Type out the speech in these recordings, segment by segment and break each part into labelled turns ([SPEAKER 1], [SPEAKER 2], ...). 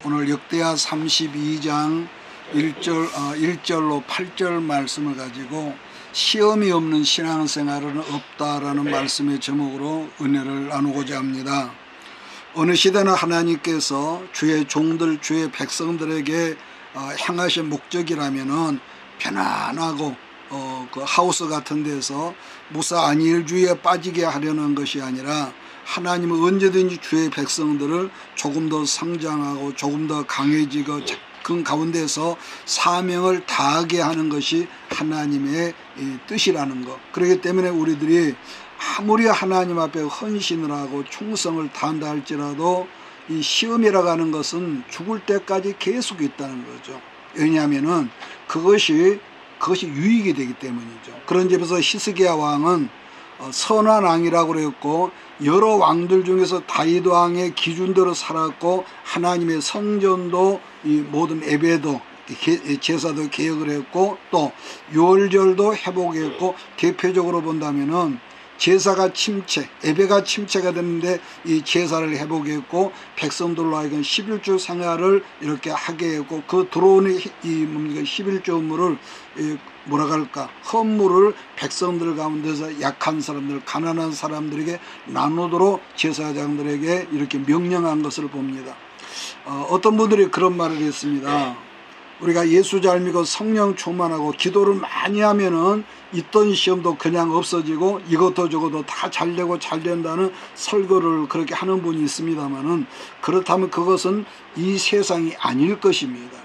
[SPEAKER 1] 오늘 역대하 32장 1절로 8절 말씀을 가지고 시험이 없는 신앙생활은 없다라는 말씀의 제목으로 은혜를 나누고자 합니다. 어느 시대나 하나님께서 주의 종들, 주의 백성들에게 향하신 목적이라면은 편안하고 그 하우스 같은 데서 무사 안일주의에 빠지게 하려는 것이 아니라 하나님은 언제든지 주의 백성들을 조금 더 성장하고 조금 더 강해지고 그 가운데서 사명을 다하게 하는 것이 하나님의 뜻이라는 것. 그렇기 때문에 우리들이 아무리 하나님 앞에 헌신을 하고 충성을 다한다 할지라도 이 시험이라고 하는 것은 죽을 때까지 계속 있다는 거죠. 왜냐하면은 그것이 유익이 되기 때문이죠. 그런 점에서 히스기야 왕은 선한 왕이라고 그랬고 여러 왕들 중에서 다윗 왕의 기준대로 살았고 하나님의 성전도 이 모든 예배도 제사도 개혁을 했고 또 유월절도 회복했고 대표적으로 본다면은 제사가 예배가 침체가 됐는데 이 제사를 회복했고 백성들로 하여금 11조 생활을 이렇게 하게 했고 그 들어오는 이 11조물을 뭐라고 할까 헌물을 백성들 가운데서 약한 사람들 가난한 사람들에게 나누도록 제사장들에게 이렇게 명령한 것을 봅니다. 어떤 분들이 그런 말을 했습니다. 우리가 예수 잘 믿고 성령 충만하고 기도를 많이 하면은 있던 시험도 그냥 없어지고 이것도 저것도 다 잘되고 잘된다는 설교를 그렇게 하는 분이 있습니다만은 그렇다면 그것은 이 세상이 아닐 것입니다.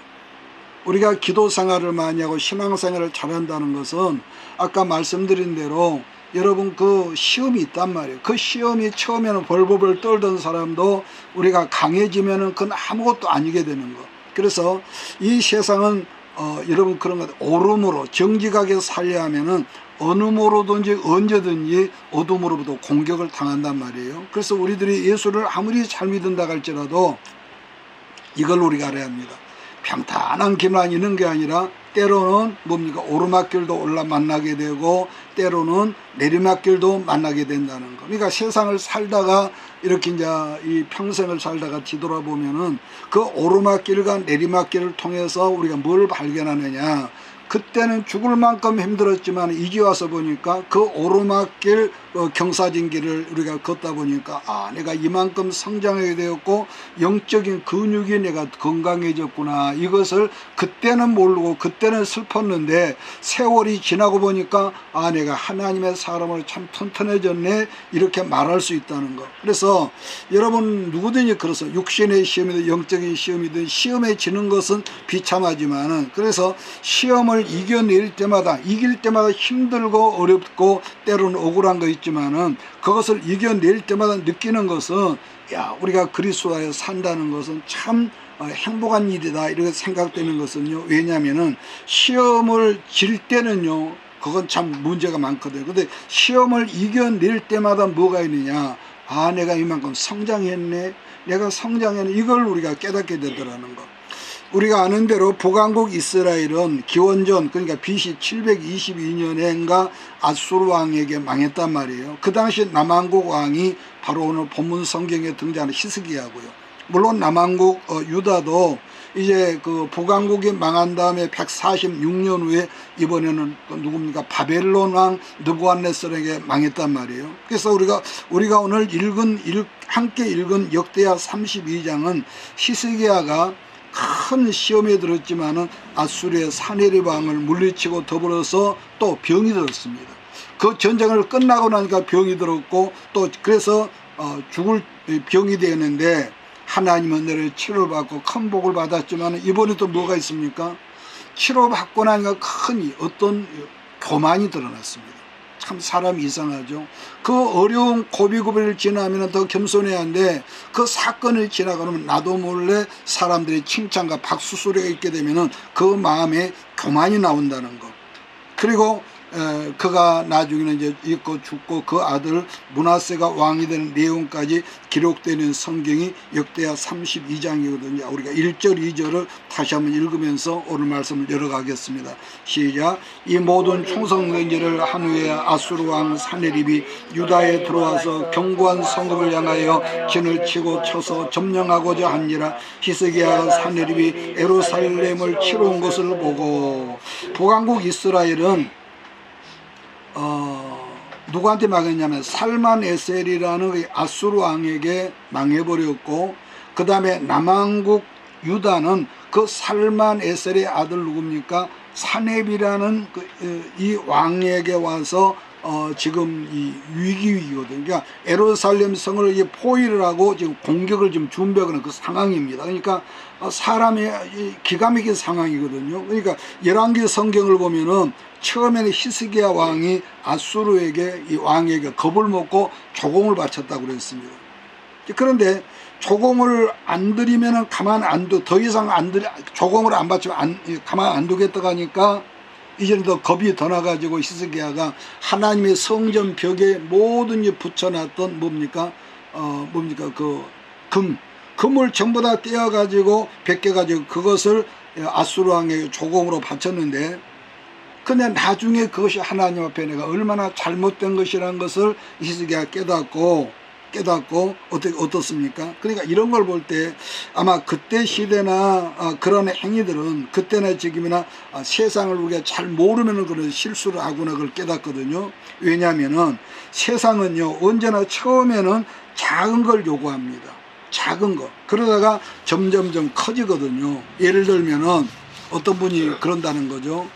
[SPEAKER 1] 우리가 기도 생활을 많이 하고 신앙 생활을 잘한다는 것은 아까 말씀드린 대로 여러분 그 시험이 있단 말이에요. 그 시험이 처음에는 벌벌벌 떨던 사람도 우리가 강해지면은 그건 아무것도 아니게 되는 거. 그래서 이 세상은 여러분 그런 것 오름으로 정직하게 살려 하면은 어느 모로든지 언제든지 어둠으로부터 공격을 당한단 말이에요. 그래서 우리들이 예수를 아무리 잘 믿는다 할지라도 이걸 우리가 알아야 합니다. 평탄한 길만 있는 게 아니라 때로는 뭡니까 오르막길도 올라 만나게 되고 때로는 내리막길도 만나게 된다는 거. 그러니까 세상을 살다가 이렇게 이제 이 평생을 살다가 뒤돌아보면은 그 오르막길과 내리막길을 통해서 우리가 뭘 발견하느냐. 그때는 죽을 만큼 힘들었지만 이제 와서 보니까 그 오르막길 경사진 길을 우리가 걷다 보니까 내가 이만큼 성장하게 되었고 영적인 근육이 내가 건강해졌구나. 이것을 그때는 모르고 그때는 슬펐는데 세월이 지나고 보니까 내가 하나님의 사람으로 참 튼튼해졌네. 이렇게 말할 수 있다는 거. 그래서 여러분 누구든지 그래서 육신의 시험이든 영적인 시험이든 시험에 지는 것은 비참하지만은 그래서 시험을 이길 때마다 힘들고 어렵고 때로는 억울한 거 있지만은 그것을 이겨낼 때마다 느끼는 것은 우리가 그리스도 안에 산다는 것은 참 행복한 일이다 이렇게 생각되는 것은요. 왜냐하면은 시험을 질 때는요 그건 참 문제가 많거든요. 근데 시험을 이겨낼 때마다 뭐가 있느냐, 내가 이만큼 성장했네, 내가 성장했네, 이걸 우리가 깨닫게 되더라는 거. 우리가 아는 대로 북왕국 이스라엘은 기원전 그러니까 BC 722년인가 아수르 왕에게 망했단 말이에요. 그 당시 남왕국 왕이 바로 오늘 본문 성경에 등장하는 히스기야고요. 물론 남왕국 유다도 이제 그 북왕국이 망한 다음에 146년 후에 이번에는 누굽니까 바벨론 왕 느부갓네살에게 망했단 말이에요. 그래서 우리가 오늘 함께 읽은 역대하 32장은 히스기야가 큰 시험에 들었지만은 아수르의 사네립 왕을 물리치고 더불어서 또 병이 들었습니다. 그 전쟁을 끝나고 나니까 병이 들었고 또 그래서 죽을 병이 되었는데 하나님은 너를 치료를 받고 큰 복을 받았지만 이번에 또 뭐가 있습니까? 치료받고 나니까 큰 어떤 교만이 드러났습니다. 참 사람이 이상하죠. 그 어려운 고비고비를 지나면 더 겸손해야 하는데 그 사건을 지나가면 나도 몰래 사람들의 칭찬과 박수 소리가 있게 되면 그 마음에 교만이 나온다는 것. 그리고 그가 나중에는 이제 있고 죽고 그 아들 므낫세가 왕이 되는 내용까지 기록되는 성경이 역대하 32장이거든요. 우리가 1절 2절을 다시 한번 읽으면서 오늘 말씀을 열어가겠습니다. 시작. 이 모든 충성맹제를 한 후에 아수르 왕 사네립이 유다에 들어와서 견고한 성읍을 향하여 진을 치고 쳐서 점령하고자 하니라. 히스기야가 사네립이 예루살렘을 치러 온 것을 보고, 북왕국 이스라엘은 누구한테 망했냐면 살만에셀이라는 그 아수르 왕에게 망해버렸고, 그 다음에 남왕국 유다는 그 살만에셀의 아들 누굽니까? 사넵이라는 이 왕에게 와서 지금 이 위기거든요. 그러니까 예루살렘 성을 포위를 하고 지금 공격을 지금 준비하는 그 상황입니다. 그러니까 사람의 기가 막힌 상황이거든요. 그러니까 열왕기 성경을 보면은 처음에는 히스기야 왕이 아수르에게 이 왕에게 겁을 먹고 조공을 바쳤다고 그랬습니다. 그런데 조공을 안 드리면은 가만 안 두, 더 이상 조공을 안 바치면 가만 안 두겠다고 하니까 이제는 더 겁이 더 나가지고 히스기야가 하나님의 성전 벽에 모든 붙여놨던 뭡니까 그 금을 전부 다 떼어가지고 벗겨가지고 그것을 아수르 왕에게 조공으로 바쳤는데, 근데 나중에 그것이 하나님 앞에 내가 얼마나 잘못된 것이라는 것을 히스기야가 깨닫고 어떻습니까? 그러니까 이런 걸 볼 때 아마 그때 시대나 그런 행위들은 그때나 지금이나 세상을 우리가 잘 모르면 그런 실수를 하구나 그걸 깨닫거든요. 왜냐하면은 세상은요 언제나 처음에는 작은 걸 요구합니다. 작은 거. 그러다가 점점점 커지거든요. 예를 들면은 어떤 분이 그런다는 거죠.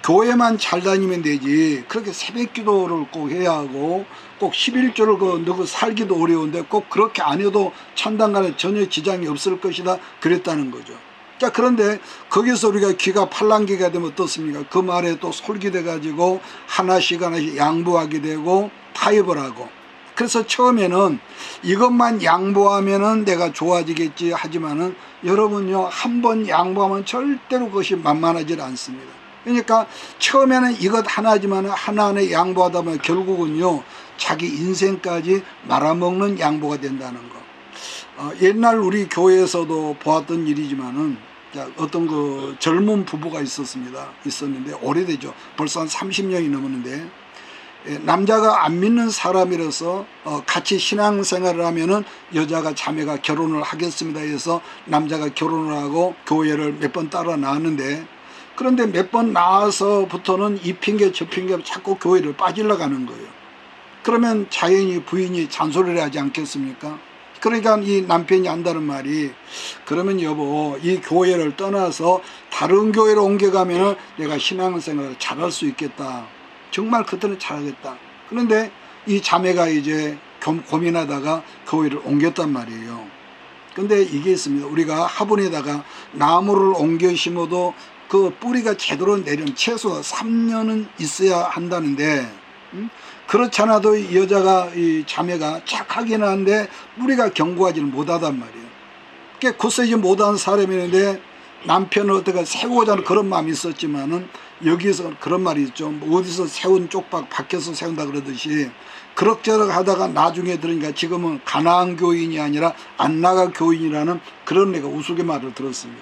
[SPEAKER 1] 교회만 잘 다니면 되지, 그렇게 새벽 기도를 꼭 해야 하고 꼭 11조를 너그 살기도 어려운데 꼭 그렇게 안 해도 천당간에 전혀 지장이 없을 것이다 그랬다는 거죠. 자, 그런데 거기서 우리가 귀가 팔랑귀가 되면 어떻습니까? 그 말에 또 솔깃해 가지고 하나씩 양보하게 되고 타협을 하고, 그래서 처음에는 이것만 양보하면은 내가 좋아지겠지 하지만은 여러분요 한 번 양보하면 절대로 그것이 만만하지 않습니다. 그러니까 처음에는 이것 하나지만 하나하나 양보하다 보면 결국은요 자기 인생까지 말아먹는 양보가 된다는 거. 옛날 우리 교회에서도 보았던 일이지만은 어떤 그 젊은 부부가 있었는데 오래되죠. 벌써 한 30년이 넘었는데, 남자가 안 믿는 사람이라서 같이 신앙생활을 하면은 여자가 자매가 결혼을 하겠습니다 해서 남자가 결혼을 하고 교회를 몇 번 따라 나왔는데, 그런데 몇 번 나와서부터는 이 핑계 저 핑계 자꾸 교회를 빠지려 가는 거예요. 그러면 자연히 부인이 잔소리를 하지 않겠습니까? 그러니까 이 남편이 한다는 말이, 그러면 여보 이 교회를 떠나서 다른 교회로 옮겨가면 내가 신앙생활을 잘할 수 있겠다. 정말 그때는 잘하겠다. 그런데 이 자매가 이제 고민하다가 교회를 옮겼단 말이에요. 근데 이게 있습니다. 우리가 화분에다가 나무를 옮겨 심어도 그 뿌리가 제대로 내려면 최소 3년은 있어야 한다는데, 그렇지 않아도 이 여자가 이 자매가 착하긴 한데 뿌리가 견고하지는 못하단 말이에요. 그게 굳세지 못한 사람이었는데 남편을 어떻게 세우고자 하는 그런 마음이 있었지만은, 여기서 그런 말이 있죠. 어디서 세운 쪽박 밖에서 세운다 그러듯이 그럭저럭 하다가 나중에 들으니까 지금은 가나안 교인이 아니라 안나가 교인이라는 그런 내가 우스갯말을 들었습니다.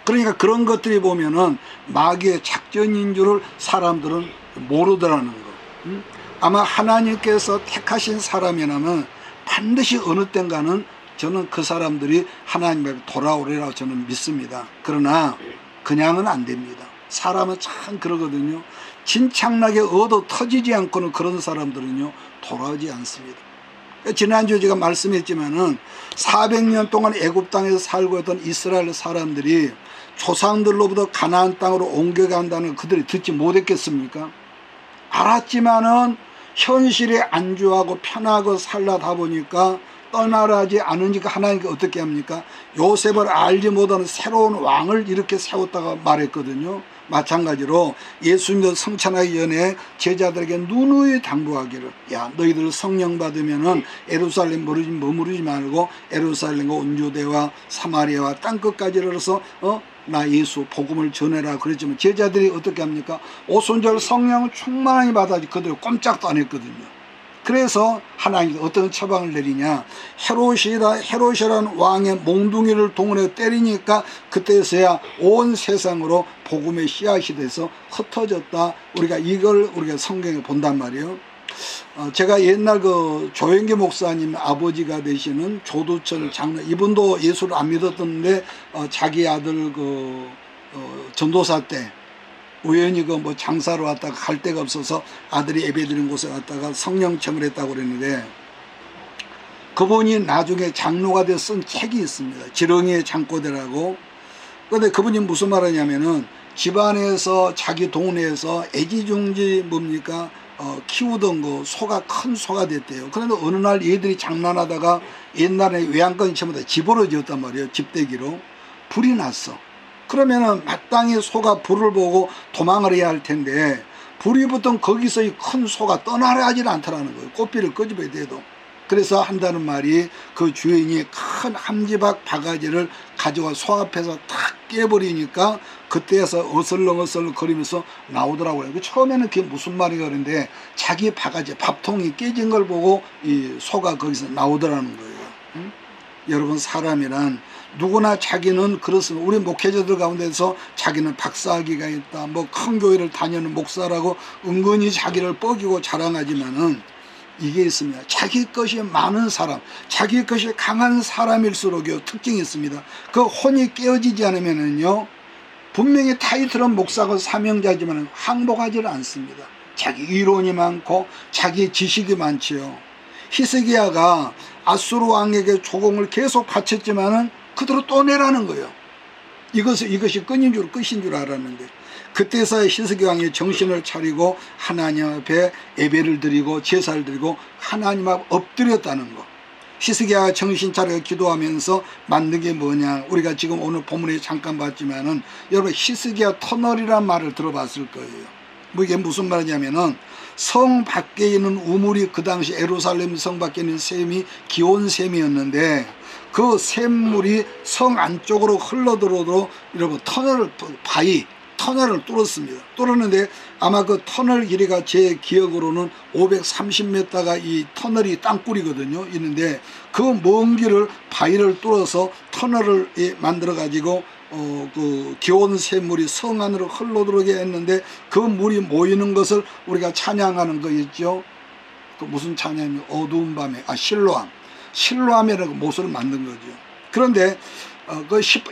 [SPEAKER 1] 그러니까 그런 것들이 보면은 마귀의 작전인 줄을 사람들은 모르더라는 거. 아마 하나님께서 택하신 사람이라면 반드시 어느 땐가는 저는 그 사람들이 하나님 앞에 돌아오리라고 저는 믿습니다. 그러나 그냥은 안 됩니다. 사람은 참 그러거든요. 진창나게 얻어 터지지 않고는 그런 사람들은요 돌아오지 않습니다. 지난주에 제가 말씀했지만은 400년 동안 애굽 땅에서 살고 있던 이스라엘 사람들이 조상들로부터 가나안 땅으로 옮겨간다는 그들이 듣지 못했겠습니까? 알았지만은 현실에 안주하고 편하고 살다 보니까 떠나라지 않으니까 하나님께 어떻게 합니까? 요셉을 알지 못하는 새로운 왕을 이렇게 세웠다가 말했거든요. 마찬가지로 예수님도 성찬하기 전에 제자들에게 누누이 당부하기를, 야 너희들 성령 받으면은 예루살렘 머무르지 말고 예루살렘과 온 유대와 사마리아와 땅끝까지 이르러서 나 예수 복음을 전해라 그랬지만 제자들이 어떻게 합니까? 오순절 성령을 충만하게 받아지 그들이 꼼짝도 안 했거든요. 그래서 하나님이 어떤 처방을 내리냐, 헤롯이라는 왕의 몽둥이를 동원해 때리니까 그때서야 온 세상으로 복음의 씨앗이 돼서 흩어졌다. 우리가 이걸 우리가 성경에 본단 말이에요. 제가 옛날 그 조영기 목사님 아버지가 되시는 조두천 장로, 이분도 예수를 안 믿었던데 자기 아들 전도사 때 우연히 뭐 장사로 왔다가 갈 데가 없어서 아들이 예배드린 곳에 갔다가 성령청을 했다고 그랬는데, 그분이 나중에 장로가 돼서 쓴 책이 있습니다. 지렁이의 창고대라고. 그런데 그분이 무슨 말하냐면은 집안에서 자기 동네에서 애지중지 뭡니까 키우던 거 소가 큰 소가 됐대요. 그런데 어느 날 얘들이 장난하다가 옛날에 외양간이 전부 다 집으로 지었단 말이에요. 집대기로. 불이 났어. 그러면은 마땅히 소가 불을 보고 도망을 해야 할 텐데 불이 붙던 거기서 이 큰 소가 떠나가질 않더라는 거예요. 꽃비를 끄집어야 돼도. 그래서 한다는 말이 그 주인이 큰 함지박 바가지를 가져와 소 앞에서 탁 깨버리니까 그때에서 어슬렁어슬렁 거리면서 나오더라고요. 처음에는 그게 무슨 말인가 그런데 자기 바가지 밥통이 깨진 걸 보고 이 소가 거기서 나오더라는 거예요. 응? 여러분, 사람이란 누구나 자기는 그렇습니다. 우리 목회자들 가운데서 자기는 박사학위가 있다, 뭐 큰 교회를 다니는 목사라고 은근히 자기를 뻐기고 자랑하지만은 이게 있습니다. 자기 것이 많은 사람, 자기 것이 강한 사람일수록요 특징이 있습니다. 그 혼이 깨어지지 않으면은요 분명히 타이틀은 목사고 사명자지만 항복하지를 않습니다. 자기 이론이 많고 자기 지식이 많지요. 히스기야가 아수르 왕에게 조공을 계속 바쳤지만은 그대로 또 내라는 거예요. 이것이 끝인 줄 알았는데, 그때서야 히스기야 왕이 정신을 차리고 하나님 앞에 예배를 드리고 제사를 드리고 하나님 앞에 엎드렸다는 거. 히스기야가 정신 차려 기도하면서 만든 게 뭐냐, 우리가 지금 오늘 본문에 잠깐 봤지만은 여러분 히스기야 터널이란 말을 들어봤을 거예요. 이게 무슨 말이냐면은 성 밖에 있는 우물이, 그 당시 예루살렘 성 밖에 있는 샘이 기온샘이었는데 그 샘물이 성 안쪽으로 흘러들어오도록 여러분 터널을 뚫었습니다. 뚫었는데 아마 그 터널 길이가 제 기억으로는 530m가 이 터널이 땅굴이거든요. 있는데 그 먼 길을 바위를 뚫어서 터널을 만들어 가지고 그 기온 샘물이 성 안으로 흘러들어오게 했는데 그 물이 모이는 것을 우리가 찬양하는 거 있죠. 그 무슨 찬양이면 어두운 밤에 실로암이라고 못을 만든 거죠. 그런데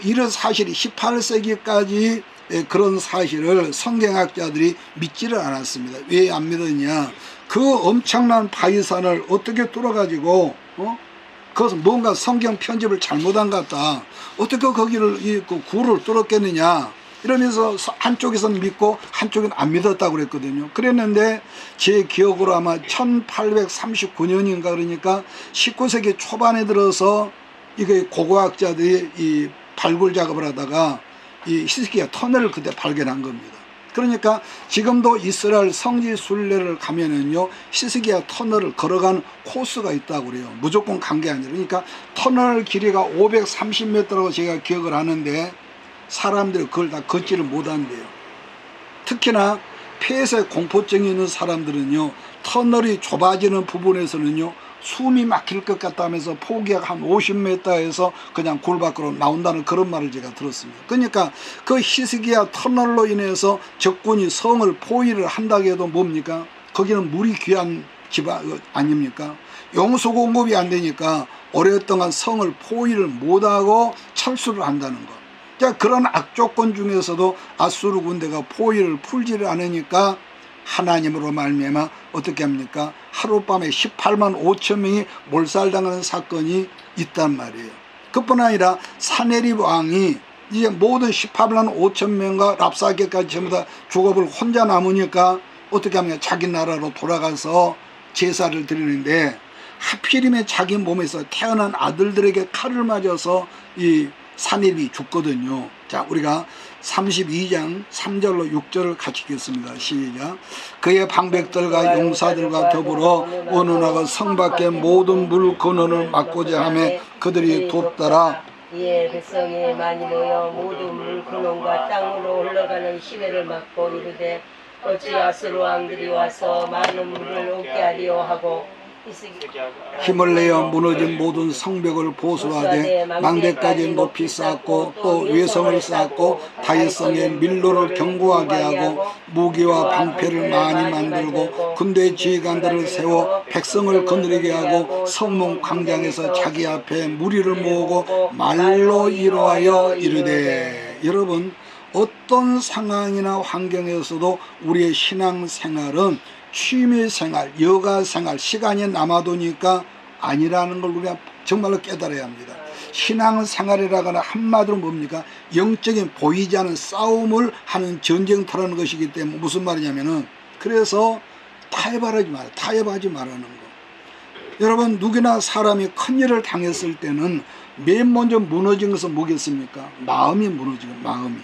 [SPEAKER 1] 이런 사실이 18세기까지 그런 사실을 성경학자들이 믿지를 않았습니다. 왜 안 믿었냐? 그 엄청난 바위산을 어떻게 뚫어가지고 그것은 뭔가 성경 편집을 잘못한 것 같다. 어떻게 거기를 그 굴을 뚫었겠느냐? 이러면서 한쪽에서는 믿고 한쪽은 안 믿었다고 그랬거든요. 그랬는데 제 기억으로 아마 1839년인가 그러니까 19세기 초반에 들어서 이게 고고학자들이 이 발굴 작업을 하다가 이 히스기야 터널을 그때 발견한 겁니다. 그러니까 지금도 이스라엘 성지 순례를 가면은요 히스기야 터널을 걸어가는 코스가 있다고 그래요. 무조건 간 게 아니라. 그러니까 터널 길이가 530m라고 제가 기억을 하는데 사람들이 그걸 다 걷지를 못한대요. 특히나 폐쇄 공포증이 있는 사람들은요 터널이 좁아지는 부분에서는요 숨이 막힐 것 같다 하면서 포기하고 한 50m에서 그냥 굴 밖으로 나온다는 그런 말을 제가 들었습니다. 그러니까 그 히스기야 터널로 인해서 적군이 성을 포위를 한다고 해도 뭡니까? 거기는 물이 귀한 지방 아닙니까? 용수 공급이 안 되니까 오랫동안 성을 포위를 못하고 철수를 한다는 거. 그런 악조건 중에서도 아수르 군대가 포위를 풀지를 않으니까 하나님으로 말미암아 어떻게 합니까? 하룻밤에 18만 5천 명이 몰살당하는 사건이 있단 말이에요. 그뿐 아니라 사네립 왕이 이제 모든 18만 5천 명과 랍사게까지 전부 다 죽어버려 혼자 남으니까 어떻게 합니까? 자기 나라로 돌아가서 제사를 드리는데 하필이면 자기 몸에서 태어난 아들들에게 칼을 맞아서 이 사네립이 죽거든요. 자, 우리가 32장 3절로 6절을 같이 읽겠습니다. 시작. 그의 방백들과 용사들과 더불어 원운하고 성 밖의 모든 물 근원을 막고자 하며 그들이 돕더라.
[SPEAKER 2] 이에 백성이 많이 모여 모두 물 근원과 땅으로 흘러가는 시내를 막고 이르되 어찌 아수르 왕들이 와서 많은 물을 얻게 하리요 하고
[SPEAKER 1] 힘을 내어 무너진 모든 성벽을 보수하되 망대까지 높이 쌓고 또 외성을 쌓고 다윗성에 밀로를 견고하게 하고 무기와 방패를 많이 만들고 군대 지휘관들을 세워 백성을 거느리게 하고 성문 광장에서 자기 앞에 무리를 모으고 말로 이루하여 이르되. 여러분, 어떤 상황이나 환경에서도 우리의 신앙생활은 취미생활, 여가생활, 시간이 남아도니까 아니라는 걸 우리가 정말로 깨달아야 합니다. 신앙생활이라거나 한마디로 뭡니까? 영적인 보이지 않은 싸움을 하는 전쟁터라는 것이기 때문에 무슨 말이냐면은, 그래서 타협하지 말라는 거. 여러분, 누구나 사람이 큰일을 당했을 때는 맨 먼저 무너진 것은 뭐겠습니까? 마음이 무너지고, 마음이.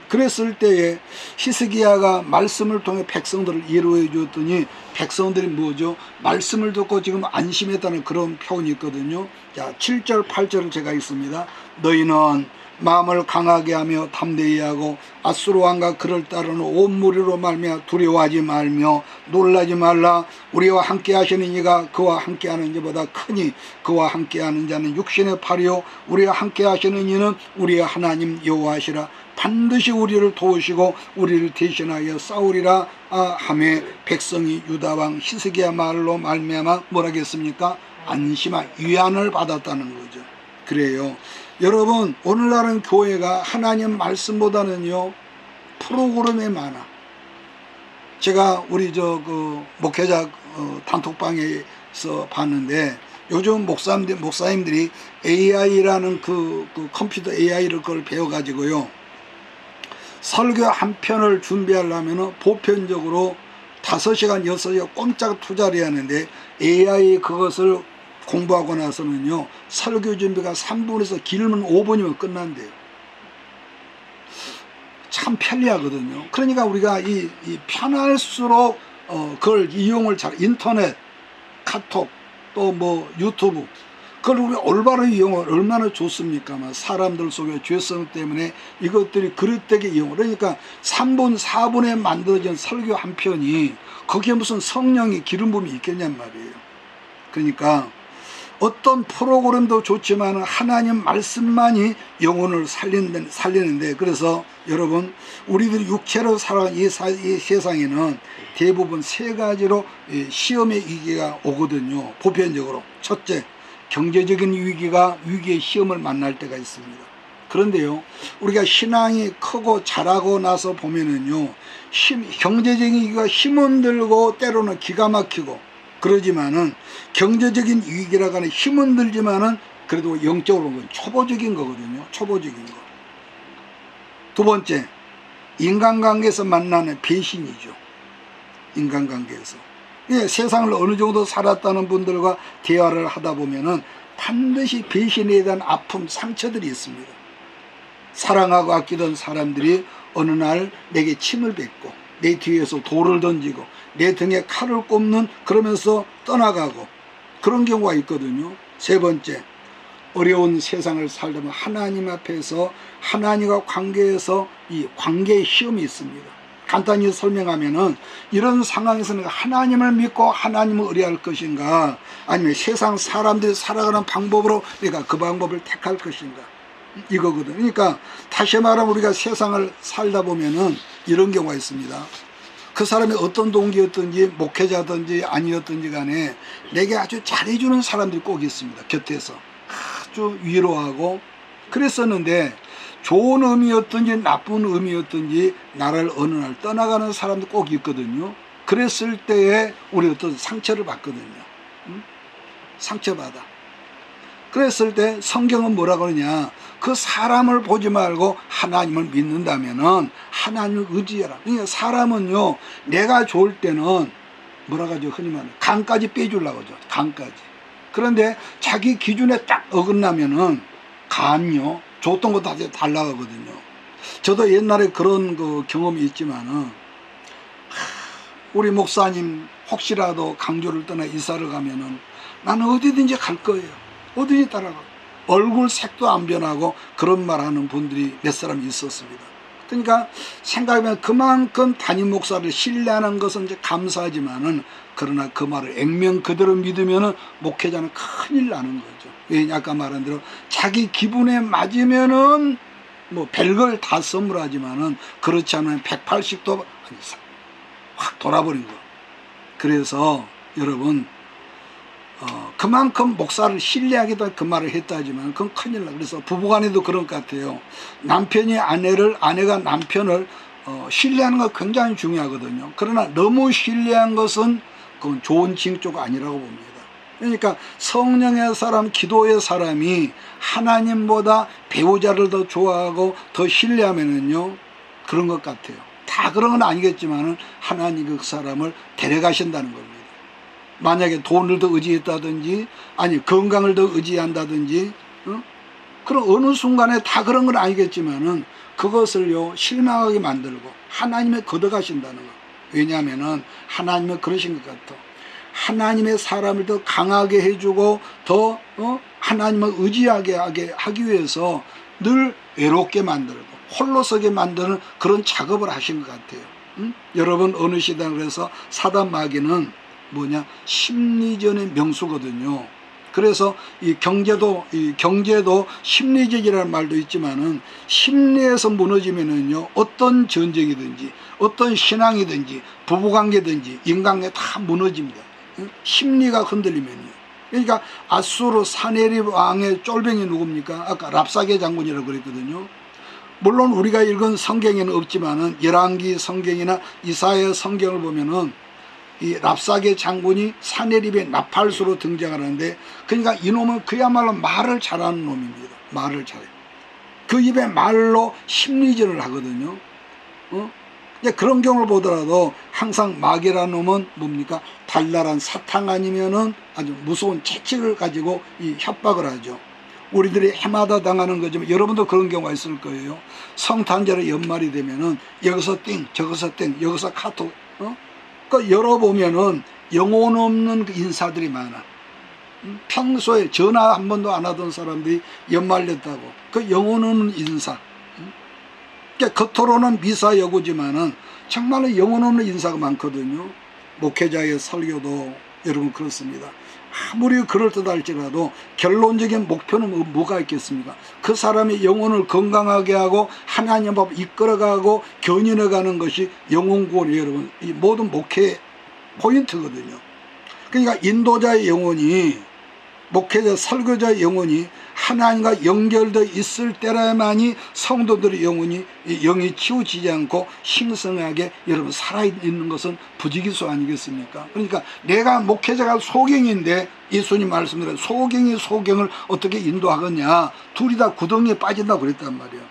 [SPEAKER 1] 그랬을 때에 히스기야가 말씀을 통해 백성들을 이루어 주었더니 백성들이 뭐죠? 말씀을 듣고 지금 안심했다는 그런 표현이 있거든요. 자, 7절 8절을 제가 읽습니다. 너희는 마음을 강하게 하며 담대히 하고 아수르 왕과 그를 따르는 온 무리로 말미암아 두려워하지 말며 놀라지 말라. 우리와 함께 하시는 이가 그와 함께 하는 자보다 크니 그와 함께 하는 자는 육신의 팔이요 우리와 함께 하시는 이는 우리의 하나님 여호와시라. 반드시 우리를 도우시고 우리를 대신하여 싸우리라 하며 백성이 유다왕 히스기야 말로 말미암아 뭐라겠습니까? 안심하 위안을 받았다는 거죠. 그래요. 여러분, 오늘날은 교회가 하나님 말씀보다는요 프로그램이 많아. 제가 우리 목회자 단톡방에서 봤는데 요즘 목사님들이 AI라는 그 컴퓨터 AI를 그걸 배워가지고요 설교 한 편을 준비하려면 보편적으로 5시간, 6시간 꼼짝 투자를 해야 하는데 AI 그것을 공부하고 나서는요 설교 준비가 3분에서 길면 5분이면 끝난대요. 참 편리하거든요. 그러니까 우리가 이 편할수록 그걸 이용을 잘, 인터넷, 카톡, 또 뭐 유튜브, 그걸 우리 올바로 이용을 얼마나 좋습니까? 사람들 속에 죄성 때문에 이것들이 그릇되게 이용. 그러니까 3분, 4분에 만들어진 설교 한 편이 거기에 무슨 성령이 기름 부음이 있겠냔 말이에요. 그러니까 어떤 프로그램도 좋지만 하나님 말씀만이 영혼을 살리는데, 그래서 여러분, 우리들이 육체로 살아가는 이 세상에는 대부분 3가지로 시험의 위기가 오거든요. 보편적으로. 첫째, 경제적인 위기의 시험을 만날 때가 있습니다. 그런데요, 우리가 신앙이 크고 자라고 나서 보면은요, 경제적인 위기가 힘은 들고 때로는 기가 막히고 그러지만은, 경제적인 위기라고 하는 힘은 들지만은 그래도 영적으로 보면 초보적인 거거든요. 초보적인 거. 두 번째, 인간관계에서 만나는 배신이죠. 인간관계에서. 세상을 어느 정도 살았다는 분들과 대화를 하다 보면은 반드시 배신에 대한 아픔, 상처들이 있습니다. 사랑하고 아끼던 사람들이 어느 날 내게 침을 뱉고 내 뒤에서 돌을 던지고 내 등에 칼을 꼽는, 그러면서 떠나가고 그런 경우가 있거든요. 세 번째, 어려운 세상을 살다 보면 하나님 앞에서 하나님과 관계에서 이 관계의 시험이 있습니다. 간단히 설명하면은, 이런 상황에서는 하나님을 믿고 하나님을 의뢰할 것인가, 아니면 세상 사람들이 살아가는 방법으로 내가 그 방법을 택할 것인가, 이거거든. 그러니까 다시 말하면 우리가 세상을 살다 보면은 이런 경우가 있습니다. 그 사람이 어떤 동기였든지 목회자든지 아니었든지 간에 내게 아주 잘해주는 사람들이 꼭 있습니다. 곁에서 아주 위로하고 그랬었는데, 좋은 의미였든지 나쁜 의미였든지 나를 어느 날 떠나가는 사람도 꼭 있거든요. 그랬을 때에 우리 어떤 상처를 받거든요. 상처받아. 그랬을 때 성경은 뭐라고 그러냐, 그 사람을 보지 말고 하나님을 믿는다면은 하나님을 의지해라. 그러니까 사람은요, 내가 좋을 때는 뭐라고 하죠, 흔히 말하는 간까지 빼주려고 하죠. 간까지. 그런데 자기 기준에 딱 어긋나면은 간요, 줬던 거 다 달라가거든요. 저도 옛날에 그런 경험이 있지만은, 우리 목사님 혹시라도 강조를 떠나 이사를 가면은 나는 어디든지 갈 거예요. 어디든지 따라가. 얼굴 색도 안 변하고 그런 말하는 분들이 몇 사람 있었습니다. 그러니까 생각해보면 그만큼 담임 목사를 신뢰하는 것은 이제 감사하지만은 그러나 그 말을 액면 그대로 믿으면은 목회자는 큰일 나는 거죠. 왜냐 아까 말한 대로 자기 기분에 맞으면은 뭐 별걸 다 선물하지만은 그렇지 않으면 180도 확 돌아버린 거. 그래서 여러분 그만큼 목사를 신뢰하기도 그 말을 했다지만 그건 큰일 나. 그래서 부부간에도 그런 것 같아요. 남편이 아내가 남편을 신뢰하는 거 굉장히 중요하거든요. 그러나 너무 신뢰한 것은 그건 좋은 징조가 아니라고 봅니다. 그러니까 성령의 사람, 기도의 사람이 하나님보다 배우자를 더 좋아하고 더 신뢰하면은요 그런 것 같아요. 다 그런 건 아니겠지만은 하나님이 그 사람을 데려가신다는 겁니다. 만약에 돈을 더 의지했다든지 아니 건강을 더 의지한다든지 그런 어느 순간에 다 그런 건 아니겠지만은 그것을요 실망하게 만들고 하나님의 걷어가신다는 거. 왜냐하면은 하나님은 그러신 것 같아. 하나님의 사람을 더 강하게 해주고 더 하나님을 의지하게 하기 위해서 늘 외롭게 만들고 홀로 서게 만드는 그런 작업을 하신 것 같아요. 여러분 어느 시대 그래서 사단 마귀는 뭐냐 심리전의 명수거든요. 그래서 이 경제도 심리적이라는 말도 있지만은 심리에서 무너지면은요 어떤 전쟁이든지 어떤 신앙이든지 부부관계든지 인간관계 다 무너집니다. 심리가 흔들리면요. 그러니까 아수르 사네립 왕의 쫄병이 누굽니까? 아까 랍사게 장군이라고 그랬거든요. 물론 우리가 읽은 성경에는 없지만은 열왕기 성경이나 이사야 성경을 보면은 이 랍사게 장군이 사네립의 나팔수로 등장하는데 그러니까 이놈은 그야말로 말을 잘하는 놈입니다. 말을 잘해요. 그 입에 말로 심리전을 하거든요. 그런 경우를 보더라도 항상 마귀라는 놈은 뭡니까? 달달한 사탕 아니면은 아주 무서운 채찍을 가지고 이 협박을 하죠. 우리들이 해마다 당하는 거지만 여러분도 그런 경우가 있을 거예요. 성탄절에 연말이 되면은 여기서 띵, 저기서 띵, 여기서 카톡, 그 열어보면은 영혼 없는 인사들이 많아. 평소에 전화 한 번도 안 하던 사람들이 연말렸다고. 그 영혼 없는 인사. 그러니까 겉으로는 미사 여구지만은 정말로 영혼 없는 인사가 많거든요. 목회자의 설교도 여러분 그렇습니다. 아무리 그럴듯할지라도 결론적인 목표는 뭐가 있겠습니까? 그 사람의 영혼을 건강하게 하고 하나님 법 이끌어가고 견인해가는 것이 영혼 구원이에요. 여러분 이 모든 목회의 포인트거든요. 그러니까 인도자의 영혼이 목회자 설교자의 영혼이 하나님과 연결되어 있을 때라야만이 성도들의 영이 치우치지 않고 신성하게 여러분 살아있는 것은 부지기수 아니겠습니까? 그러니까 내가 목회자가 소경인데 예수님 말씀대로 소경이 소경을 어떻게 인도하겠냐. 둘이 다 구덩이에 빠진다고 그랬단 말이에요.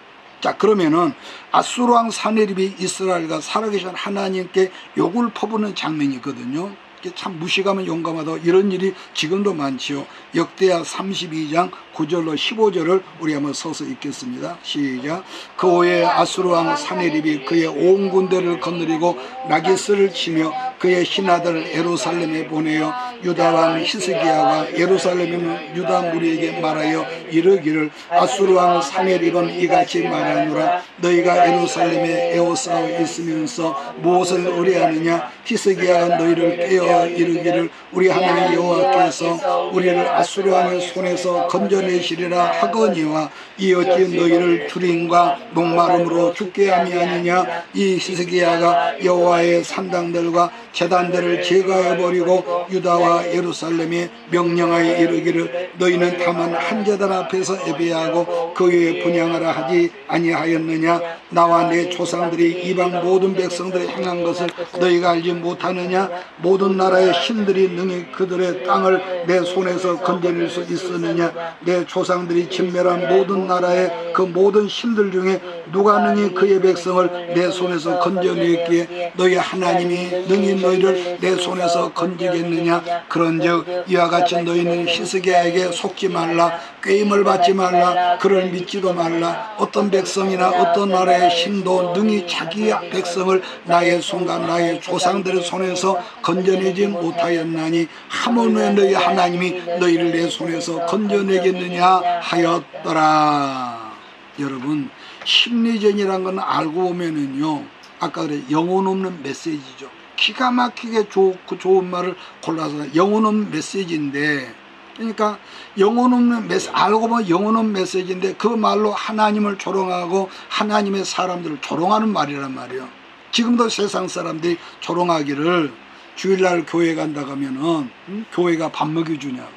[SPEAKER 1] 자 그러면은 아수르왕 사네립이 이스라엘과 살아계신 하나님께 욕을 퍼부는 장면이 있거든요. 참 무식하면 용감하다 이런 일이 지금도 많지요. 역대하 32장 9절로 15절을 우리 한번 서서 읽겠습니다. 시작. 그 후에 아수르왕 사네립이 그의 온 군대를 거느리고 라기스를 치며 그의 신하들을 예루살렘에 보내어 유다왕 히스기야와 예루살렘에 유다 무리에게 말하여 이르기를 아수르왕 사네립은 이같이 말하노라. 너희가 예루살렘에 에워싸워 있으면서 무엇을 의뢰하느냐. 히스기야가 너희를 깨어 이르기를 우리 하나님 여호와께서 우리를 아수르 왕의 손에서 건져내시리라 하거니와 이 어찌 너희를 주림과 목마름으로 죽게 함이 아니냐. 이 히스기야가 여호와의 산당들과 제단들을 제거해버리고 유다와 예루살렘에 명령하여 이르기를 너희는 다만 한 제단 앞에서 예배하고 그 위에 분향하라 하지 아니하였느냐. 나와 내 조상들이 이방 모든 백성들이 행한 것을 너희가 알지 못하느냐. 모든 나라의 신들이 능히 그들의 땅을 내 손에서 건져낼 수 있었느냐. 내 조상들이 진멸한 모든 나라의 그 모든 신들 중에 누가 능히 그의 백성을 내 손에서 건져냈기에 너희 하나님이 능히 너희를 내 손에서 건지겠느냐. 그런즉 이와 같이 너희는 히스기야에게 속지 말라. 꾀임을 받지 말라. 그를 믿지도 말라. 어떤 백성이나 어떤 나라의 신도 능히 자기 백성을 나의 손과 나의 조상들의 손에서 건져내지 못하였나니 하물며 너희 하나님이 너희를 내 손에서 건져내겠느냐 하였더라. 여러분, 심리전이란 건 알고 보면은요, 아까 그래 영혼 없는 메시지죠. 기가 막히게 좋은 말을 골라서 영혼 없는 메시지인데, 그러니까 영혼 없는 알고 보면 영혼 없는 메시지인데 그 말로 하나님을 조롱하고 하나님의 사람들을 조롱하는 말이란 말이에요. 지금도 세상 사람들이 조롱하기를 주일날 교회 간다고 하면은 교회가 밥 먹여주냐고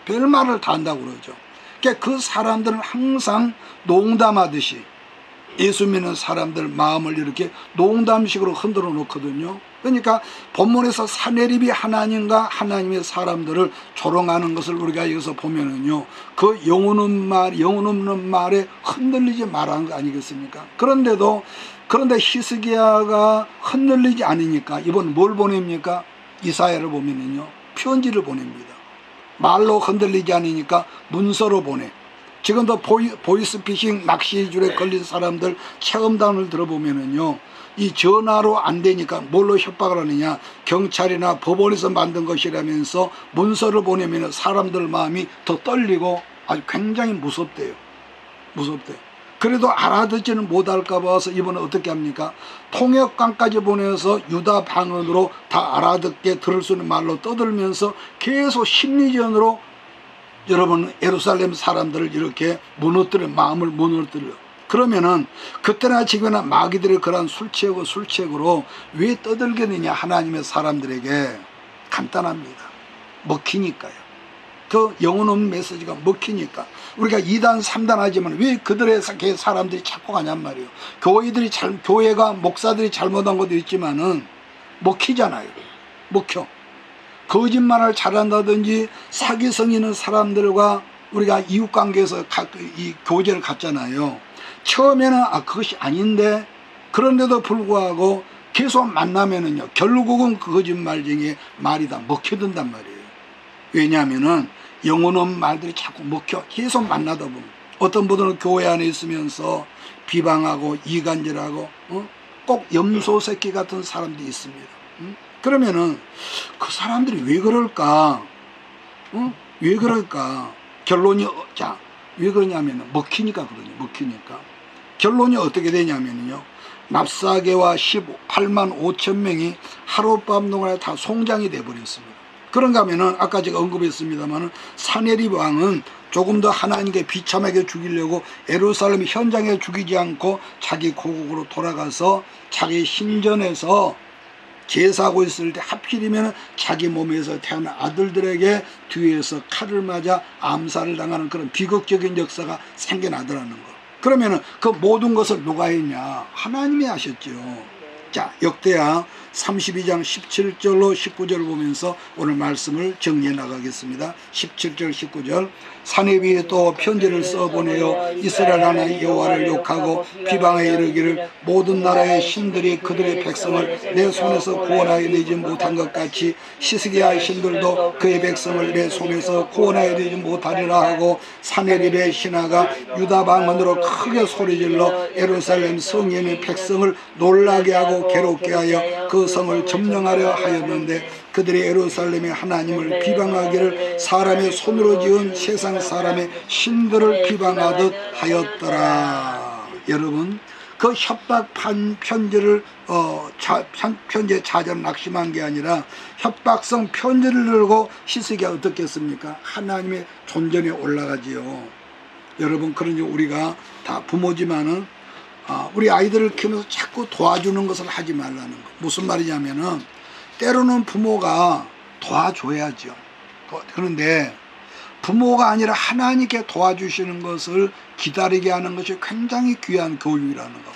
[SPEAKER 1] 별 말을 다 한다고 그러죠. 그러니까 그 사람들은 항상 농담하듯이 예수 믿는 사람들 마음을 이렇게 농담식으로 흔들어 놓거든요. 그러니까 본문에서 사내립이 하나님과 하나님의 사람들을 조롱하는 것을 우리가 여기서 보면은요, 그 영혼 없는 말에 흔들리지 말라는 거 아니겠습니까? 그런데 히스기야가 흔들리지 않으니까 이번 뭘 보냅니까? 이사야를 보면은요, 편지를 보냅니다. 말로 흔들리지 않으니까 문서로 보내. 지금도 보이스피싱 낚시줄에 걸린 사람들 체험담을 들어보면은요, 이 전화로 안 되니까 뭘로 협박을 하느냐, 경찰이나 법원에서 만든 것이라면서 문서를 보내면 사람들 마음이 더 떨리고 아주 굉장히 무섭대요. 그래도 알아듣지는 못할까 봐서 이번에 어떻게 합니까? 통역관까지 보내서 유다 방언으로 다 알아듣게 들을 수 있는 말로 떠들면서 계속 심리전으로 여러분 예루살렘 사람들을 이렇게 마음을 무너뜨려. 그러면은 그때나 지금이나 마귀들의 그러한 술책으로 왜 떠들겠느냐. 하나님의 사람들에게 간단합니다. 먹히니까요. 그 영혼 없는 메시지가 먹히니까. 우리가 2단 3단 하지만 왜 그들의 사람들이 자꾸 가냔 말이에요. 교회가 목사들이 잘못한 것도 있지만은 먹히잖아요. 먹혀. 거짓말을 잘한다든지 사기성 있는 사람들과 우리가 이웃관계에서 이 교제를 갖잖아요. 처음에는 그것이 아닌데, 그런데도 불구하고 계속 만나면은요, 결국은 그 거짓말쟁이의 말이 다 먹혀든단 말이에요. 왜냐하면은 영혼 없는 말들이 자꾸 먹혀. 계속 만나다 보면 어떤 분들은 교회 안에 있으면서 비방하고 이간질하고 꼭 염소 새끼 같은 사람들이 있습니다. 그러면은 그 사람들이 왜 그럴까? 왜 그럴까? 결론이 왜 그러냐면은 먹히니까 그러죠. 먹히니까. 결론이 어떻게 되냐면요, 납사계와 18만 5천 명이 하룻밤 동안에 다 송장이 돼버렸습니다. 그런가 하면은 아까 제가 언급했습니다만은 사네립 왕은 조금 더 하나님께 비참하게 죽이려고 예루살렘 현장에 죽이지 않고 자기 고국으로 돌아가서 자기 신전에서 제사하고 있을 때 하필이면 자기 몸에서 태어난 아들들에게 뒤에서 칼을 맞아 암살을 당하는 그런 비극적인 역사가 생겨나더라는 거. 그러면은 그 모든 것을 누가 했냐? 하나님이 하셨죠. 자, 역대하 32장 17절로 19절을 보면서 오늘 말씀을 정리해 나가겠습니다. 17절 19절. 사네립이 또 편지를 써보내어 이스라엘 하나님 여호와를 욕하고 비방하여 이르기를 모든 나라의 신들이 그들의 백성을 내 손에서 구원하여 내지 못한 것 같이 히스기야의 신들도 그의 백성을 내 손에서 구원하여 내지 못하리라 하고, 사네립의 신하가 유다 방언으로 크게 소리질러 예루살렘 성전의 백성을 놀라게 하고 괴롭게 하여 그 성을 점령하려 하였는데, 그들이 예루살렘의 하나님을 비방하기를 사람의 손으로 지은 세상 사람의 신들을 비방하듯 하였더라. 여러분, 그 협박 편지를 편지에 자전 낙심한 게 아니라 협박성 편지를 들고 히스기야가 어떻게 했습니까? 하나님의 존전에 올라가지요. 여러분, 그러니 우리가 다 부모지만은 우리 아이들을 키우면서 자꾸 도와주는 것을 하지 말라는 거. 무슨 말이냐면은 때로는 부모가 도와줘야죠. 그런데 부모가 아니라 하나님께 도와주시는 것을 기다리게 하는 것이 굉장히 귀한 교육이라는 거.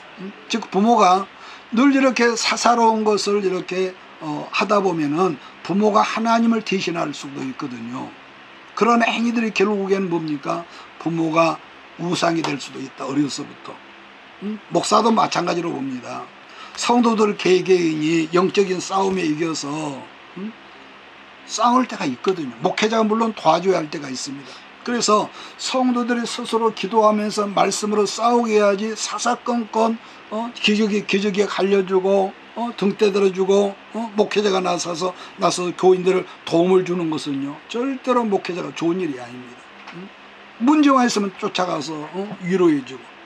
[SPEAKER 1] 즉 부모가 늘 이렇게 사사로운 것을 이렇게 하다 보면은 부모가 하나님을 대신할 수도 있거든요. 그런 행위들이 결국에는 뭡니까? 부모가 우상이 될 수도 있다. 어려서부터. 목사도 마찬가지로 봅니다. 성도들 개개인이 영적인 싸움에 이겨서 싸울 때가 있거든요. 목회자가 물론 도와줘야 할 때가 있습니다. 그래서 성도들이 스스로 기도하면서 말씀으로 싸우게 해야지 사사건건 기저귀에 갈려주고 등 떼들어주고 목회자가 나서서 교인들을 도움을 주는 것은요 절대로 목회자가 좋은 일이 아닙니다. 문제가 있으면 쫓아가서 위로해주고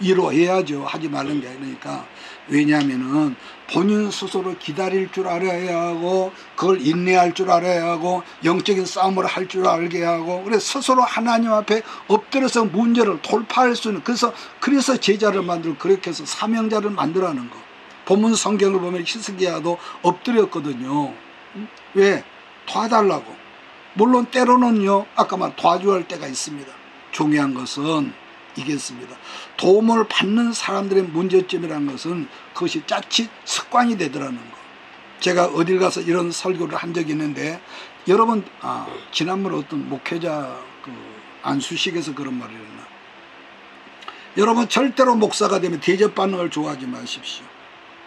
[SPEAKER 1] 위로해야죠. 하지 말는 게 아니니까. 왜냐하면은 본인 스스로 기다릴 줄 알아야 하고 그걸 인내할 줄 알아야 하고 영적인 싸움을 할 줄 알게 하고 그래서 스스로 하나님 앞에 엎드려서 문제를 돌파할 수 있는 그래서 제자를 만들고 그렇게 해서 사명자를 만들어가는 거. 본문 성경을 보면 히스기야도 엎드렸거든요. 왜? 도와달라고. 물론 때로는요 아까 말 도와줘야 할 때가 있습니다. 중요한 것은 이겠습니다. 도움을 받는 사람들의 문제점이라는 것은 그것이 자칫 습관이 되더라는 거. 제가 어딜 가서 이런 설교를 한 적이 있는데 여러분 지난번에 어떤 목회자 안수식에서 그런 말을 했나. 여러분 절대로 목사가 되면 대접받는 걸 좋아하지 마십시오.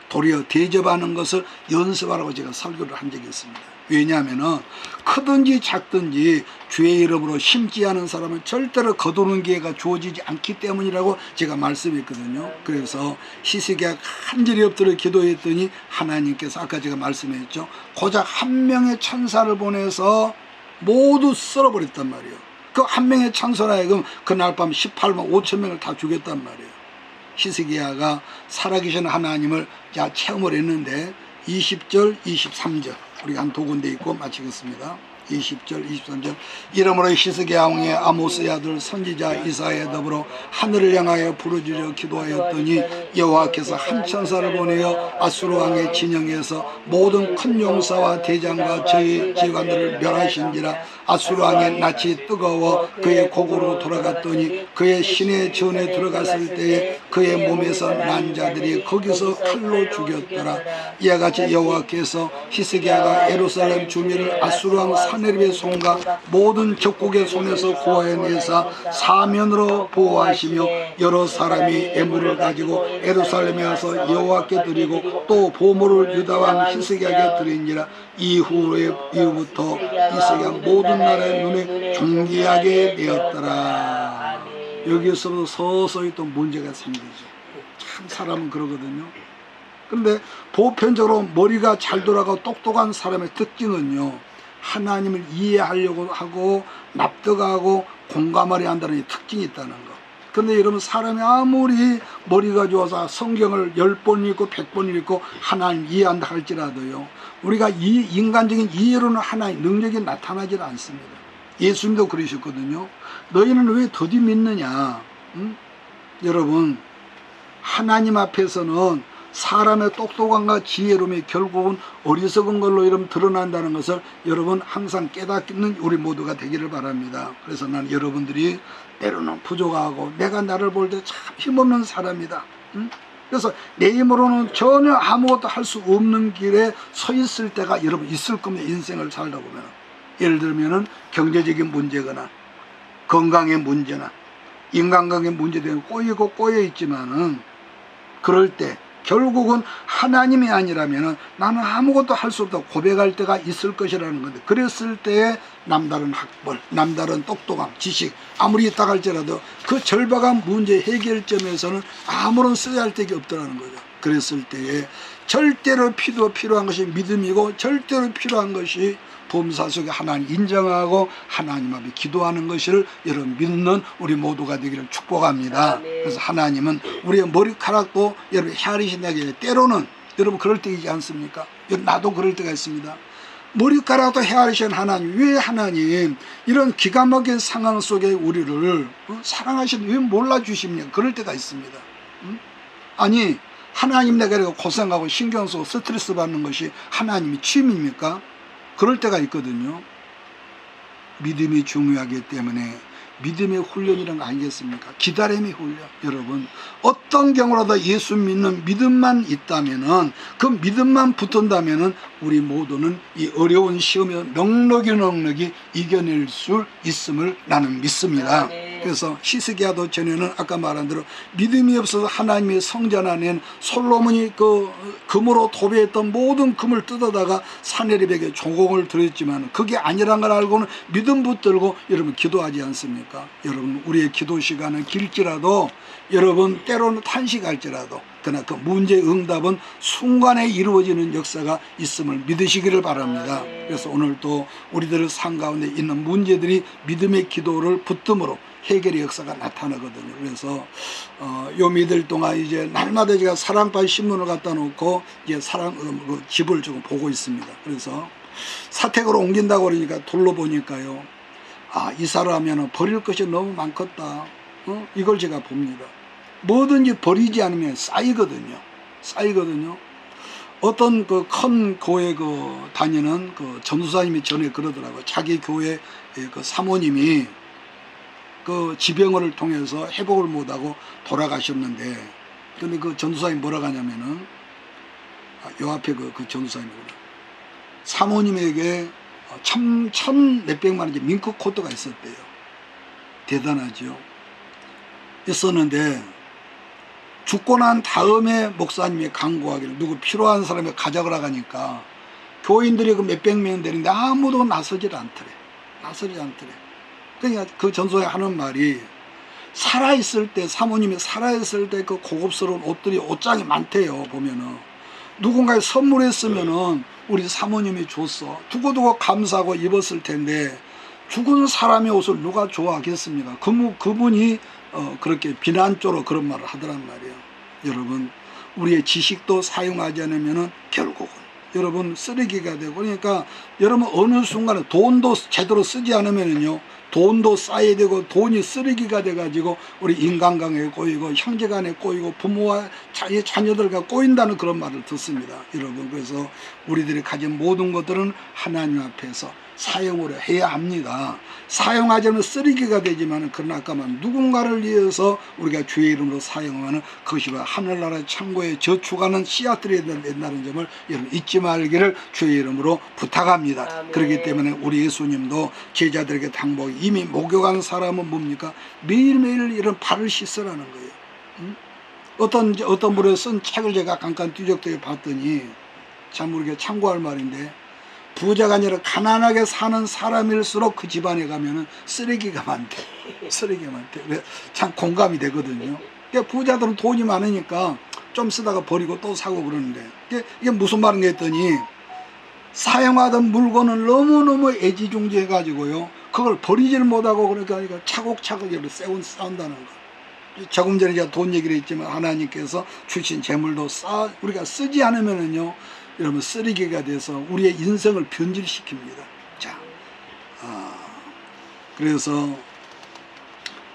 [SPEAKER 1] 도리어 대접하는 것을 연습하라고 제가 설교를 한 적이 있습니다. 왜냐하면 크든지 작든지 주의 이름으로 심지 않은 사람은 절대로 거두는 기회가 주어지지 않기 때문이라고 제가 말씀했거든요. 그래서 히스기야가 간절히 엎드려 기도했더니 하나님께서 아까 제가 말씀했죠. 고작 한 명의 천사를 보내서 모두 썰어버렸단 말이에요. 그 한 명의 천사라 하여금 그날 밤 18만 5천 명을 다 죽였단 말이에요. 히스기야가 살아계신 하나님을 체험을 했는데 20절 23절 우리가 한 두 군데 있고 마치겠습니다. 20절 23절 이러므로 히스기야 왕의 아모스의 아들 선지자 이사야에 더불어 하늘을 향하여 부르짖어 기도하였더니 여호와께서 한 천사를 보내어 아수르 왕의 진영에서 모든 큰 용사와 대장과 저희 지휘관들을 멸하신지라. 아수르 왕의 낯이 뜨거워 그의 고국으로 돌아갔더니 그의 시내 전에 들어갔을 때에 그의 몸에서 난 자들이 거기서 칼로 죽였더라. 이와 같이 여호와께서 히스기야가 예루살렘 주민을 아수르 왕 사네립의 손과 모든 적국의 손에서 구하여내사 사면으로 보호하시며 여러 사람이 애물을 가지고 예루살렘에 와서 여호와께 드리고 또 보물을 유다 왕 히스기야에게 드리니라. 이후부터 히스기야 모든 나라의 눈에 존귀하게 되었더라. 여기에서부터 서서히 또 문제가 생기죠. 참 사람은 그러거든요. 그런데 보편적으로 머리가 잘 돌아가고 똑똑한 사람의 특징은요 하나님을 이해하려고 하고 납득하고 공감하려 한다는 특징이 있다는 거. 그런데 여러분 사람이 아무리 머리가 좋아서 성경을 10번 읽고 100번 읽고 하나님 이해한다 할지라도요 우리가 이 인간적인 이해로는 하나님 능력이 나타나질 않습니다. 예수님도 그러셨거든요. 너희는 왜 더디 믿느냐. 여러분 하나님 앞에서는 사람의 똑똑함과 지혜로움이 결국은 어리석은 걸로 여러분 드러난다는 것을 여러분 항상 깨닫는 우리 모두가 되기를 바랍니다. 그래서 나는 여러분들이 때로는 부족하고 내가 나를 볼 때 참 힘없는 사람이다. 그래서 내 힘으로는 전혀 아무것도 할 수 없는 길에 서 있을 때가 여러분 있을 겁니다. 인생을 살다 보면. 예를 들면 경제적인 문제거나 건강의 문제나 인간관계 문제 때문에 꼬이고 꼬여 있지만은 그럴 때 결국은 하나님이 아니라면 나는 아무것도 할 수 없다고 고백할 때가 있을 것이라는 건데 그랬을 때에 남다른 학벌, 남다른 똑똑함, 지식 아무리 있다 할지라도 그 절박한 문제 해결점에서는 아무런 써야 할 데가 없다는 거죠. 그랬을 때에 절대로 필요한 것이 믿음이고 절대로 필요한 것이 범사 속에 하나님 인정하고 하나님 앞에 기도하는 것을 여러분 믿는 우리 모두가 되기를 축복합니다. 그래서 하나님은 우리의 머리카락도 여러분 헤아리신다게 때로는 여러분 그럴 때이지 않습니까? 나도 그럴 때가 있습니다. 머리카락도 헤아리신 하나님, 왜 하나님 이런 기가 막힌 상황 속에 우리를 사랑하시는 왜 몰라주십니까? 그럴 때가 있습니다. 아니 하나님 내가 고생하고 신경 쓰고 스트레스 받는 것이 하나님이 취미입니까? 그럴 때가 있거든요. 믿음이 중요하기 때문에 믿음의 훈련이라는 거 아니겠습니까? 기다림의 훈련. 여러분 어떤 경우라도 예수 믿는 믿음만 있다면은 그 믿음만 붙은다면은 우리 모두는 이 어려운 시험에 넉넉히 이겨낼 수 있음을 나는 믿습니다. 그래서 히스기야도 전에는 아까 말한 대로 믿음이 없어서 하나님의 성전 안에 솔로몬이 그 금으로 도배했던 모든 금을 뜯어다가 사내립에게 조공을 드렸지만 그게 아니란 걸 알고는 믿음 붙들고 여러분 기도하지 않습니까? 여러분 우리의 기도 시간은 길지라도 여러분 때로는 탄식할지라도 그러나 그 문제의 응답은 순간에 이루어지는 역사가 있음을 믿으시기를 바랍니다. 그래서 오늘 또 우리들의 삶 가운데 있는 문제들이 믿음의 기도를 붙듦으로 해결의 역사가 나타나거든요. 그래서 요 며칠 동안 이제 날마다 제가 사랑방 신문을 갖다 놓고 이제 그 집을 좀 보고 있습니다. 그래서 사택으로 옮긴다고 그러니까 둘러보니까요. 아, 이사를 하면 버릴 것이 너무 많겠다. 이걸 제가 봅니다. 뭐든지 버리지 않으면 쌓이거든요. 쌓이거든요. 어떤 그 큰 교회 그 다니는 그 전도사님이 전에 그러더라고요. 자기 교회 그 사모님이 그 지병을 통해서 회복을 못하고 돌아가셨는데, 근데 그 전도사님 뭐라고 하냐면은, 요 앞에 그 전도사님이구나. 사모님에게 천 몇백만 원짜리 밍크 코트가 있었대요. 대단하죠. 있었는데, 죽고 난 다음에 목사님이 강구하기를 누구 필요한 사람이 가져가라 하니까 교인들이 그 몇백 명 되는데 아무도 나서질 않더래. 나서지 않더래. 그러니까 그 전소에 하는 말이 살아있을 때, 사모님이 살아있을 때 그 고급스러운 옷들이 옷장이 많대요. 보면은 누군가에 선물했으면은 우리 사모님이 줬어. 두고두고 감사하고 입었을 텐데 죽은 사람의 옷을 누가 좋아하겠습니까? 그분이 그렇게 비난조로 그런 말을 하더란 말이에요. 여러분 우리의 지식도 사용하지 않으면 결국은 여러분 쓰레기가 되고, 그러니까 여러분 어느 순간에 돈도 제대로 쓰지 않으면요 돈도 쌓여야 되고 돈이 쓰레기가 돼가지고 우리 인간관계에 꼬이고 형제간에 꼬이고 부모와 자녀들과 꼬인다는 그런 말을 듣습니다. 여러분 그래서 우리들이 가진 모든 것들은 하나님 앞에서 사용을 해야 합니다. 사용하지 않으면 쓰레기가 되지만, 그러나 아까 말 누군가를 위해서 우리가 주의 이름으로 사용하면 그것이 하늘나라의 창고에 저축하는 씨앗들이 된다는 점을 여러분 잊지 말기를 주의 이름으로 부탁합니다.
[SPEAKER 2] 아멘.
[SPEAKER 1] 그렇기 때문에 우리 예수님도 제자들에게 당부하고, 이미 목욕한 사람은 뭡니까? 매일매일 이런 발을 씻으라는 거예요. 어떤 분의 쓴 책을 제가 잠깐 뒤적대어 봤더니 참 우리가 참고할 말인데, 부자가 아니라 가난하게 사는 사람일수록 그 집안에 가면은 쓰레기가 많대. 쓰레기가 많대. 참 공감이 되거든요. 그러니까 부자들은 돈이 많으니까 좀 쓰다가 버리고 또 사고 그러는데, 이게 무슨 말인가 했더니 사용하던 물건을 너무너무 애지중지해 가지고요 그걸 버리지를 못하고, 그러니까 차곡차곡 이렇게 쌓는다는 거. 조금 전에 제가 돈 얘기를 했지만 하나님께서 주신 재물도 우리가 쓰지 않으면은요 여러분 쓰레기가 돼서 우리의 인생을 변질시킵니다. 자, 그래서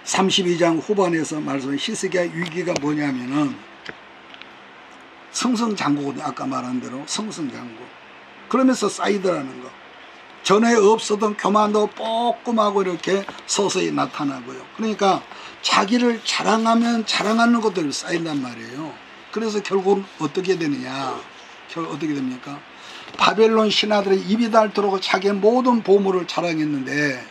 [SPEAKER 1] 32장 후반에서 말씀한 히스기야 위기가 뭐냐면은 승승장구거든요. 아까 말한 대로 승승장구. 그러면서 쌓이더라는 거. 전에 없었던 교만도 뻐끔하고 이렇게 서서히 나타나고요. 그러니까 자기를 자랑하면 자랑하는 것들이 쌓인단 말이에요. 그래서 결국은 어떻게 되느냐. 어떻게 됩니까? 바벨론 신하들의 입이 닳도록 자기의 모든 보물을 자랑했는데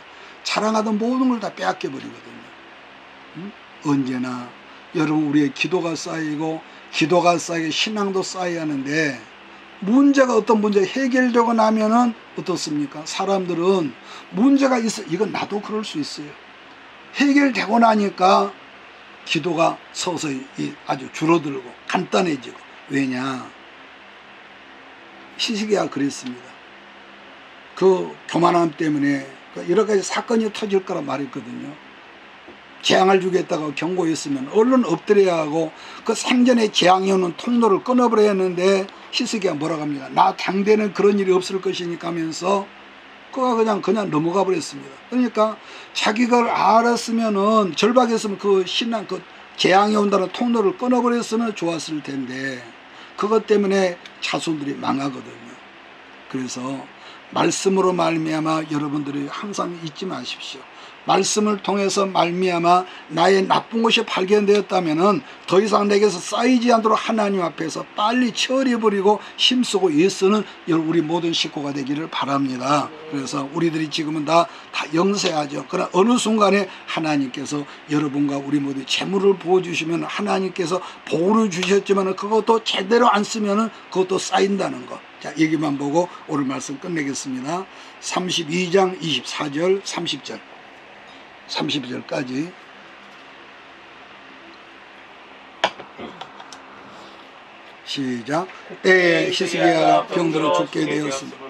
[SPEAKER 1] 자랑하던 모든 걸 다 빼앗겨 버리거든요. 언제나 여러분 우리의 기도가 쌓이고 기도가 쌓이고 신앙도 쌓여야 하는데, 문제가 어떤 문제가 해결되고 나면은 어떻습니까? 사람들은 문제가 있어, 이건 나도 그럴 수 있어요. 해결되고 나니까 기도가 서서히 아주 줄어들고 간단해지고. 왜냐? 히스기야가 그랬습니다. 그 교만함 때문에 여러 가지 사건이 터질 거라 말했거든요. 재앙을 주겠다고 경고했으면 얼른 엎드려야 하고 그 생전에 재앙이 오는 통로를 끊어버려야 했는데, 히스기야가 뭐라고 합니까? 나 당대는 그런 일이 없을 것이니까 하면서 그가 그냥 넘어가 버렸습니다. 그러니까 자기가 알았으면은 절박했으면 그 신앙 그 재앙이 온다는 통로를 끊어버렸으면 좋았을 텐데 그것 때문에 자손들이 망하거든요. 그래서 말씀으로 말미암아 여러분들이 항상 잊지 마십시오. 말씀을 통해서 말미암아 나의 나쁜 것이 발견되었다면은 더 이상 내게서 쌓이지 않도록 하나님 앞에서 빨리 처리해버리고 힘쓰고 애쓰는 우리 모든 식구가 되기를 바랍니다. 그래서 우리들이 지금은 다 영세하죠. 그러나 어느 순간에 하나님께서 여러분과 우리 모두 재물을 부어주시면 하나님께서 복을 주셨지만 그것도 제대로 안 쓰면 그것도 쌓인다는 것. 자, 여기만 보고 오늘 말씀 끝내겠습니다. 32장 24절 30절 32절까지 시작. 때에 히스기야가 병들어 죽게 되었습니다.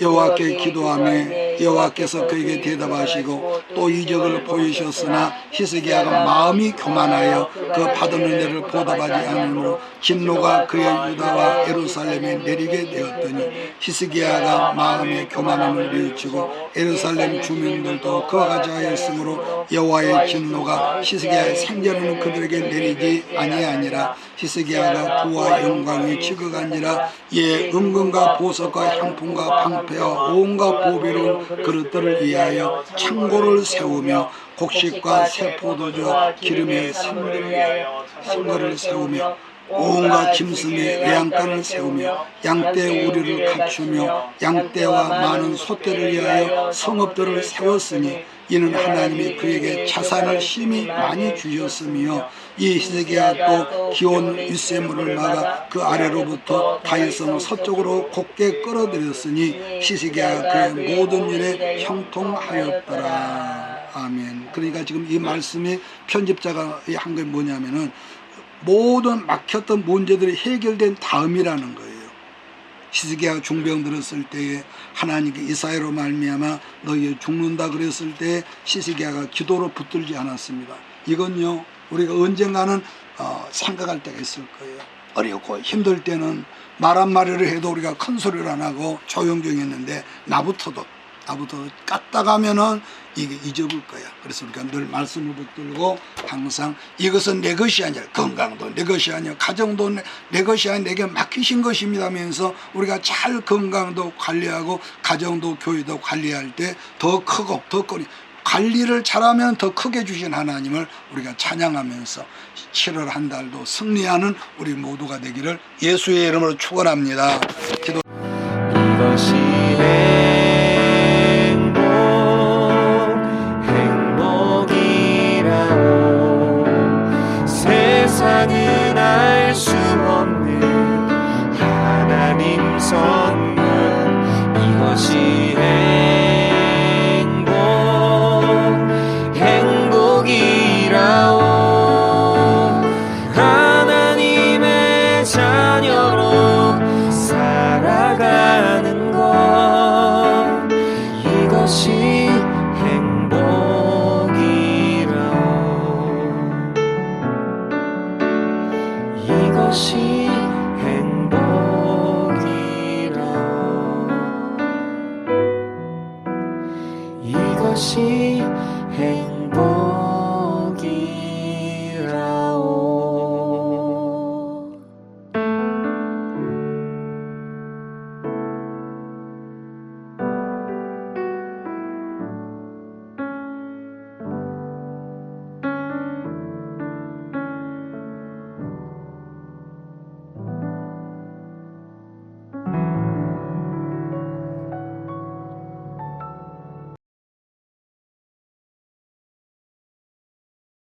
[SPEAKER 1] 여호와께 기도하며 여호와께서 그에게 대답하시고 또 이적을 보이셨으나 히스기야가 마음이 교만하여 그 받은 은혜를 보답하지 않으므로 진노가 그의 유다와 예루살렘에 내리게 되었더니 히스기야가 마음의 교만함을 뉘우치고 예루살렘 주민들도 그와 같이 하였으므로 여호와의 진노가 히스기야의 생전에는 그들에게 내리지 아니하니라. 히스기야가 부와 영광이 지극하니라. 예, 은금과 보석과 향품과 방패와 온갖 보배로운 그릇들을 위하여 창고를 세우며 곡식과 새 포도주와 기름의 상거를 세우며 온갖 짐승의 외양간을 세우며 양떼 우리를 갖추며 양떼와 많은 소떼를 위하여 성읍들을 세웠으니 이는 하나님이 그에게 자산을 심히 많이 주셨으며 이 히스기야 또 기온 윗샘물을 막아 그 아래로부터 다윗성을 서쪽으로 곧게 끌어들였으니 히스기야가 그의 모든 일에 형통하였더라. 아멘. 그러니까 지금 이 말씀이 편집자가 한 게 뭐냐면은 모든 막혔던 문제들이 해결된 다음이라는 거예요. 히스기야가 중병 들었을 때에 하나님께 이사야로 말미암아 너희 죽는다 그랬을 때 히스기야가 기도로 붙들지 않았습니다. 이건요 우리가 언젠가는 생각할 때가 있을 거예요. 어렵고 힘들 때는 말 한마디를 해도 우리가 큰 소리를 안 하고 조용조용 했는데 나부터도 깠다가면은 이게 잊어볼 거야. 그래서 우리가 늘 말씀을 붙들고 항상 이것은 내 것이 아니라 건강도 내 것이 아니라 가정도 내 것이 아니라 내게 맡기신 것입니다 하면서 우리가 잘 건강도 관리하고 가정도 교회도 관리할 때 더 크고 더 관리를 잘하면 더 크게 주신 하나님을 우리가 찬양하면서 7월 한 달도 승리하는 우리 모두가 되기를 예수의 이름으로 축원합니다. 기도.
[SPEAKER 3] 이것이 행복이라오. 세상은 알 수 없는 하나님 선물. 이것이 행복이라오. 하나님의 자녀로 살아가는 것. 이것이 행복이라오. 이것이